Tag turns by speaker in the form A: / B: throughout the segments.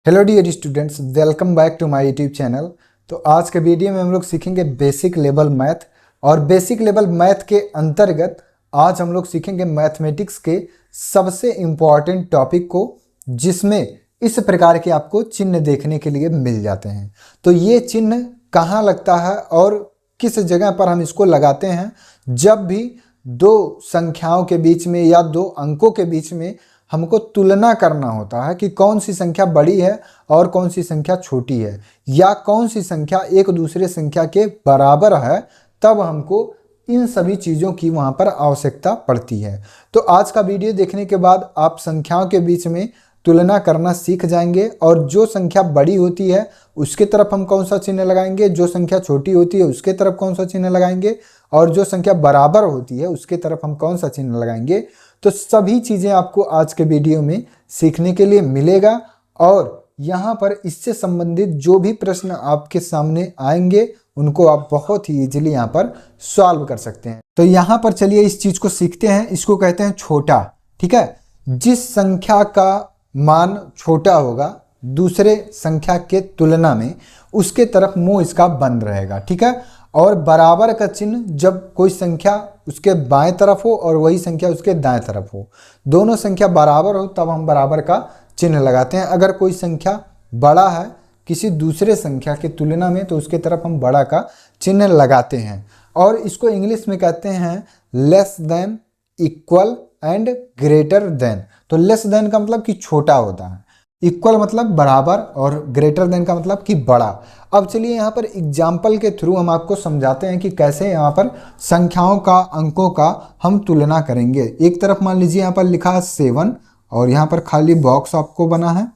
A: Hello dear students, welcome back to my YouTube channel. तो आज के वीडियो में हम लोग सीखेंगे बेसिक लेवल मैथ। और बेसिक लेवल मैथ के अंतर्गत आज हम लोग सीखेंगे मैथमेटिक्स के सबसे इम्पॉर्टेंट टॉपिक को, जिसमें इस प्रकार के आपको चिन्ह देखने के लिए मिल जाते हैं। तो ये चिन्ह कहाँ लगता है और किस जगह पर हम इसको लगाते हैं? जब भी दो संख्याओं के बीच में या दो अंकों के बीच में हमको तुलना करना होता है कि कौन सी संख्या बड़ी है और कौन सी संख्या छोटी है, या कौन सी संख्या एक दूसरे संख्या के बराबर है, तब हमको इन सभी चीज़ों की वहाँ पर आवश्यकता पड़ती है। तो आज का वीडियो देखने के बाद आप संख्याओं के बीच में तुलना करना सीख जाएंगे, और जो संख्या बड़ी होती है उसके तरफ हम कौन सा चिन्ह लगाएंगे, जो संख्या छोटी होती है उसके तरफ कौन सा चिन्ह लगाएंगे, और जो संख्या बराबर होती है उसके तरफ हम कौन सा चिन्ह लगाएंगे। तो सभी चीज़ें आपको आज के वीडियो में सीखने के लिए मिलेगा, और यहाँ पर इससे संबंधित जो भी प्रश्न आपके सामने आएंगे उनको आप बहुत ही इजीली यहाँ पर सॉल्व कर सकते हैं। तो यहाँ पर चलिए इस चीज़ को सीखते हैं। इसको कहते हैं छोटा। ठीक है, जिस संख्या का मान छोटा होगा दूसरे संख्या के तुलना में, उसके तरफ मुंह इसका बंद रहेगा। ठीक है, और बराबर का चिन्ह जब कोई संख्या उसके बाएं तरफ हो और वही संख्या उसके दाएं तरफ हो, दोनों संख्या बराबर हो, तब हम बराबर का चिन्ह लगाते हैं। अगर कोई संख्या बड़ा है किसी दूसरे संख्या के तुलना में, तो उसके तरफ हम बड़ा का चिन्ह लगाते हैं। और इसको इंग्लिश में कहते हैं less than, equal and greater than. तो लेस देन का मतलब कि छोटा होता है, इक्वल मतलब बराबर, और ग्रेटर देन का मतलब कि बड़ा। अब चलिए यहाँ पर एग्जाम्पल के थ्रू हम आपको समझाते हैं कि कैसे यहाँ पर संख्याओं का, अंकों का हम तुलना करेंगे। एक तरफ मान लीजिए यहाँ पर लिखा है 7, और यहाँ पर खाली बॉक्स आपको बना है,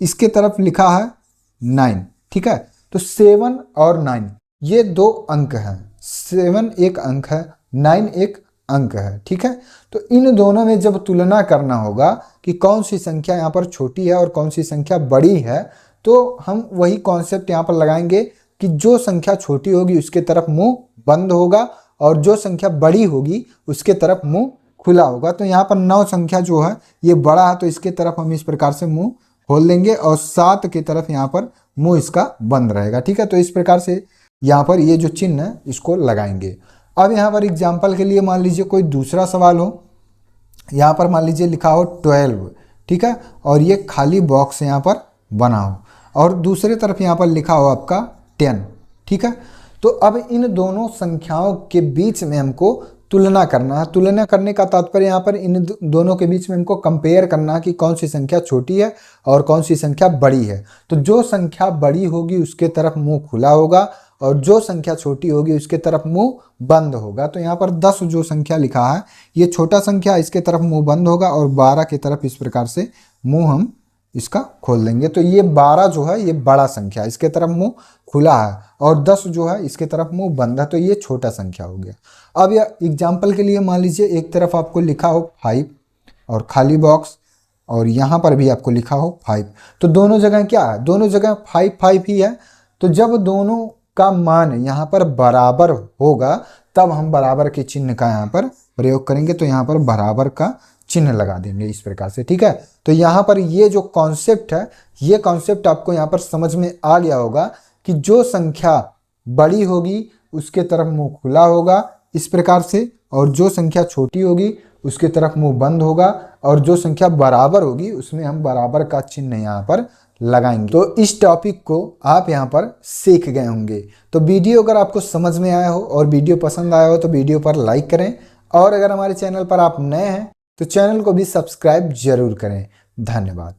A: इसके तरफ लिखा है 9। ठीक है, तो 7 और 9 ये दो अंक हैं। 7 एक अंक है, 9 एक अंक है। ठीक है, तो इन दोनों में जब तुलना करना होगा कि कौन सी संख्या यहाँ पर छोटी है और कौन सी संख्या बड़ी है, तो हम वही कॉन्सेप्ट यहाँ पर लगाएंगे कि जो संख्या छोटी होगी उसके तरफ मुंह बंद होगा, और जो संख्या बड़ी होगी उसके तरफ मुंह खुला होगा। तो यहाँ पर 9 संख्या जो है ये बड़ा है, तो इसके तरफ हम इस प्रकार से मुंह खोल देंगे, और 7 की तरफ यहाँ पर मुंह इसका बंद रहेगा। ठीक है, तो इस प्रकार से यहाँ पर ये जो चिन्ह है इसको लगाएंगे। अब यहाँ पर एग्जाम्पल के लिए मान लीजिए कोई दूसरा सवाल हो, यहाँ पर मान लीजिए लिखा हो 12। ठीक है, और ये खाली बॉक्स यहाँ पर बना हो, और दूसरे तरफ यहाँ पर लिखा हो आपका 10। ठीक है, तो अब इन दोनों संख्याओं के बीच में हमको तुलना करना है। तुलना करने का तात्पर्य यहाँ पर इन दोनों के बीच में हमको कंपेयर करना है कि कौन सी संख्या छोटी है और कौन सी संख्या बड़ी है। तो जो संख्या बड़ी होगी उसके तरफ मुंह खुला होगा, और जो संख्या छोटी होगी उसके तरफ मुंह बंद होगा। तो यहाँ पर 10 जो संख्या लिखा है ये छोटा संख्या, इसके तरफ मुंह बंद होगा, और 12 की तरफ इस प्रकार से मुंह हम इसका खोल देंगे। तो ये 12 जो है ये बड़ा संख्या, इसके तरफ मुंह खुला है, और 10 जो है इसके तरफ मुंह बंद है, तो ये छोटा संख्या हो गया। अब यह एग्जाम्पल के लिए मान लीजिए एक तरफ आपको लिखा हो 5 और खाली बॉक्स, और यहाँ पर भी आपको लिखा हो 5। तो दोनों जगह क्या है, दोनों जगह 5 5 ही है। तो जब दोनों का मान यहाँ पर बराबर होगा तब हम बराबर के चिन्ह का यहाँ पर प्रयोग करेंगे। तो यहाँ पर बराबर का चिन्ह लगा देंगे इस प्रकार से। ठीक है, तो यहाँ पर ये जो कॉन्सेप्ट है, ये कॉन्सेप्ट आपको यहाँ पर समझ में आ गया होगा कि जो संख्या बड़ी होगी उसके तरफ मुंह खुला होगा इस प्रकार से, और जो संख्या छोटी होगी उसके तरफ मुंह बंद होगा, और जो संख्या बराबर होगी उसमें हम बराबर का चिन्ह यहाँ पर लगाएंगे। तो इस टॉपिक को आप यहाँ पर सीख गए होंगे। तो वीडियो अगर आपको समझ में आया हो और वीडियो पसंद आया हो तो वीडियो पर लाइक करें, और अगर हमारे चैनल पर आप नए हैं तो चैनल को भी सब्सक्राइब जरूर करें। धन्यवाद।